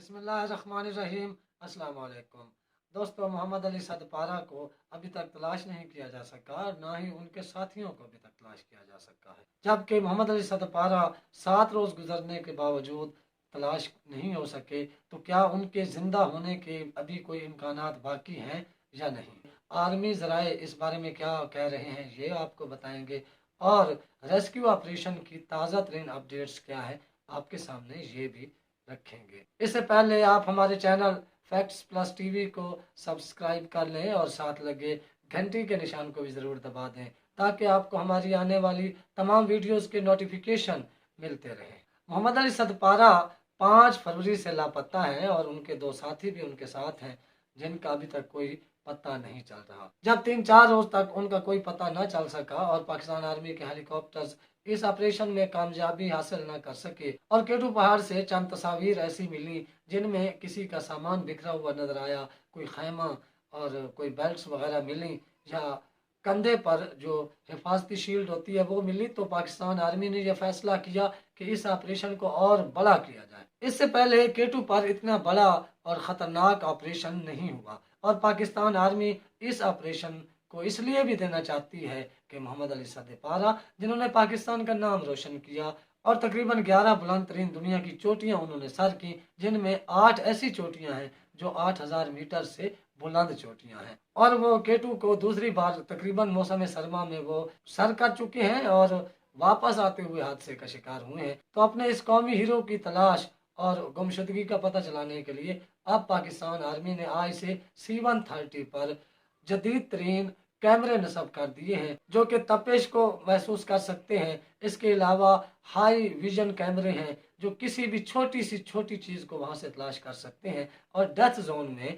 बिस्मिल्लाहिर्रहमानिर्रहीम। अस्सलाम वालेकुम दोस्तों, मोहम्मद अली सदपारा को अभी तक तलाश नहीं किया जा सका, ना ही उनके साथियों को अभी तक तलाश किया जा सका है। जबकि मोहम्मद अली सदपारा 7 रोज गुजरने के बावजूद तलाश नहीं हो सके, तो क्या उनके जिंदा होने के अभी कोई इम्कानात बाकी हैं या नहीं। आर्मी ज़राए इस बारे में क्या कह रहे हैं ये आपको बताएंगे, और रेस्क्यू ऑपरेशन की ताज़ा तरीन अपडेट्स क्या है आपके सामने ये भी रखेंगे। इससे पहले आप हमारे चैनल फैक्ट्स प्लस टीवी को सब्सक्राइब कर लें और साथ लगे घंटी के निशान को भी ज़रूर दबा दें, ताकि आपको हमारी आने वाली तमाम वीडियोस के नोटिफिकेशन मिलते रहें। मोहम्मद अली सदपारा 5 फरवरी से लापता हैं और उनके 2 साथी भी उनके साथ हैं, जिनका अभी तक कोई पता नहीं चल रहा। जब 3-4 रोज तक उनका कोई पता न चल सका और पाकिस्तान आर्मी के हेलीकॉप्टर्स इस ऑपरेशन में कामयाबी हासिल न कर सके और केटू पहाड़ से चंद तस्वीर ऐसी मिली जिनमें किसी का सामान बिखरा हुआ नजर आया, कोई खैमा और कोई बेल्ट्स वगैरह मिली, या कंधे पर जो हिफाजती शील्ड होती है वो मिली, तो पाकिस्तान आर्मी ने यह फैसला किया कि इस ऑपरेशन को और बड़ा किया जाए। इससे पहले केटू पर इतना बड़ा और ख़तरनाक ऑपरेशन नहीं हुआ, और पाकिस्तान आर्मी इस ऑपरेशन को इसलिए भी देना चाहती है कि मोहम्मद अली सदपारा, जिन्होंने पाकिस्तान का नाम रोशन किया और तकरीबन 11 बुलंद तरीन दुनिया की चोटियां उन्होंने सर की, जिनमें 8 ऐसी चोटियां हैं जो 8000 मीटर से बुलंद चोटियां हैं, और वो केटू को दूसरी बार तकरीबन मौसम सरमा में वो सर कर चुके हैं और वापस आते हुए हादसे का शिकार हुए हैं। तो अपने इस कौमी हीरो की तलाश और गुमशुदगी का पता चलाने के लिए अब पाकिस्तान आर्मी ने आज से C-130 पर जदीद तरीन कैमरे नस्ब कर दिए हैं, जो कि तपिश को महसूस कर सकते हैं। इसके अलावा हाई विजन कैमरे हैं जो किसी भी छोटी सी छोटी चीज़ को वहां से तलाश कर सकते हैं, और डेथ जोन में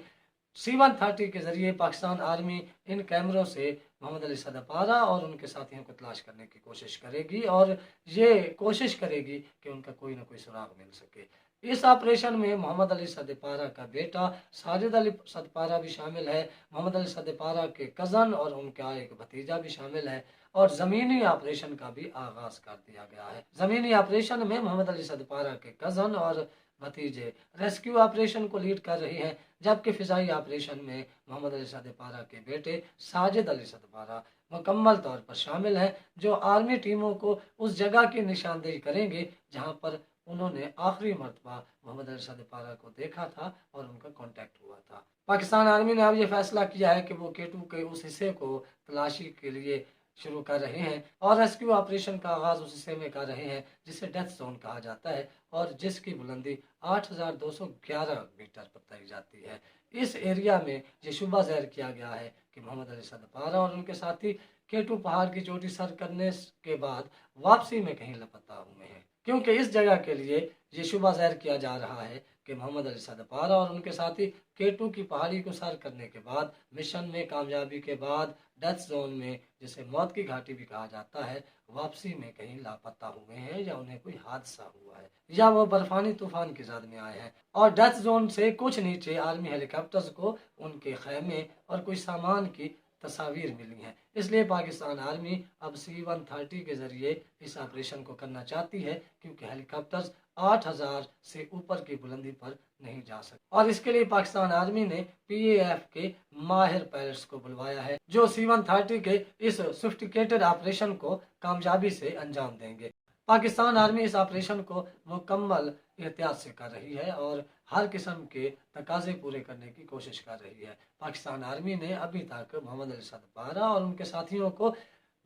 C-130 के जरिए पाकिस्तान आर्मी इन कैमरों से मोहम्मद अली सदपारा और उनके साथियों को तलाश करने की कोशिश करेगी, और ये कोशिश करेगी कि उनका कोई ना कोई सुराग मिल सके। इस ऑपरेशन में मोहम्मद अली सदपारा का बेटा साजिद अली सदपारा भी शामिल है, मोहम्मद अली सदपारा के कज़न और उनका एक भतीजा भी शामिल है, और ज़मीनी ऑपरेशन का भी आगाज कर दिया गया है। ज़मीनी ऑपरेशन में मोहम्मद अली सदपारा के कज़न और भतीजे रेस्क्यू ऑपरेशन को लीड कर रहे हैं, जबकि फिजाई ऑपरेशन में मोहम्मद अली सदपारा के बेटे साजिद अली सदपारा मुकम्मल तौर पर शामिल हैं, जो आर्मी टीमों को उस जगह की निशानदेही करेंगे जहां पर उन्होंने आखिरी मरतबा मोहम्मद अली सदपारा को देखा था और उनका कांटेक्ट हुआ था। पाकिस्तान आर्मी ने अब ये फैसला किया है कि वो केटू के उस हिस्से को तलाशी के लिए शुरू कर रहे हैं, और रेस्क्यू ऑपरेशन का आगाज उस हिस्से में कर रहे हैं जिसे डेथ जोन कहा जाता है, और जिसकी बुलंदी 8211 मीटर बताई जाती है। इस एरिया में ये शुबा ज़ाहिर किया गया है कि मोहम्मद अली सदपारा और उनके साथी केटू पहाड़ की चोटी सर करने के बाद वापसी में कहीं लापता हुए हैं, क्योंकि इस जगह के लिए ये शुबा ज़ाहिर किया जा रहा है कि मोहम्मद अली सदपारा और उनके साथी केटू की पहाड़ी को सर करने के बाद मिशन में कामयाबी के बाद डेथ जोन में, जिसे मौत की घाटी भी कहा जाता है, वापसी में कहीं लापता हुए हैं, या उन्हें कोई हादसा हुआ है, या वो बर्फानी तूफान की जद में आए हैं। और डेथ जोन से कुछ नीचे आर्मी हेलीकॉप्टर्स को उनके खैमे और कुछ सामान की तस्वीर मिली हैं। इसलिए पाकिस्तान आर्मी अब C-130 के जरिए इस ऑपरेशन को करना चाहती है, क्योंकि हेलीकॉप्टर्स 8000 से ऊपर की बुलंदी पर नहीं जा सकते, और इसके लिए पाकिस्तान आर्मी ने PAF के माहिर पायलट्स को बुलवाया है, जो C-130 के इस सोफिस्टिकेटेड ऑपरेशन को कामयाबी से अंजाम देंगे। पाकिस्तान आर्मी इस ऑपरेशन को मुकम्मल एहतियात से कर रही है और हर किस्म के तकाजे पूरे करने की कोशिश कर रही है। पाकिस्तान आर्मी ने अभी तक मोहम्मद अली सदपारा और उनके साथियों को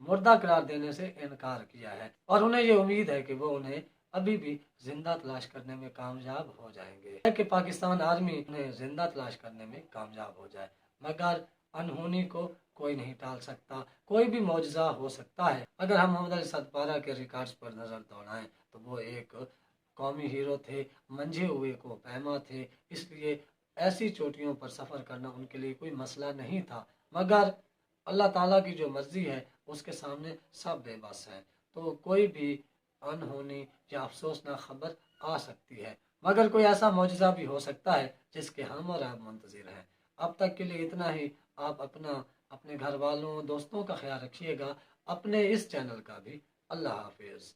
मुर्दा करार देने से इनकार किया है, और उन्हें ये उम्मीद है कि वो उन्हें अभी भी जिंदा तलाश करने में कामयाब हो जाएंगे, कि पाकिस्तान आर्मी उन्हें जिंदा तलाश करने में कामयाब हो जाए। मगर अनहोनी को कोई नहीं टाल सकता, कोई भी मौजज़ा हो सकता है। अगर हम मोहम्मद अली सदपारा के रिकॉर्ड्स पर नज़र दौड़ाएं तो वो एक कौमी हीरो थे, मंझे हुए को पैमा थे, इसलिए ऐसी चोटियों पर सफ़र करना उनके लिए कोई मसला नहीं था। मगर अल्लाह ताला की जो मर्ज़ी है उसके सामने सब बेबस हैं, तो कोई भी अनहोनी या अफसोसनाक खबर आ सकती है, मगर कोई ऐसा मौजज़ा भी हो सकता है जिसके हम और आप मुंतज़िर हैं। अब तक के लिए इतना ही। आप अपना, अपने घर वालों, दोस्तों का ख्याल रखिएगा, अपने इस चैनल का भी। अल्लाह हाफिज़।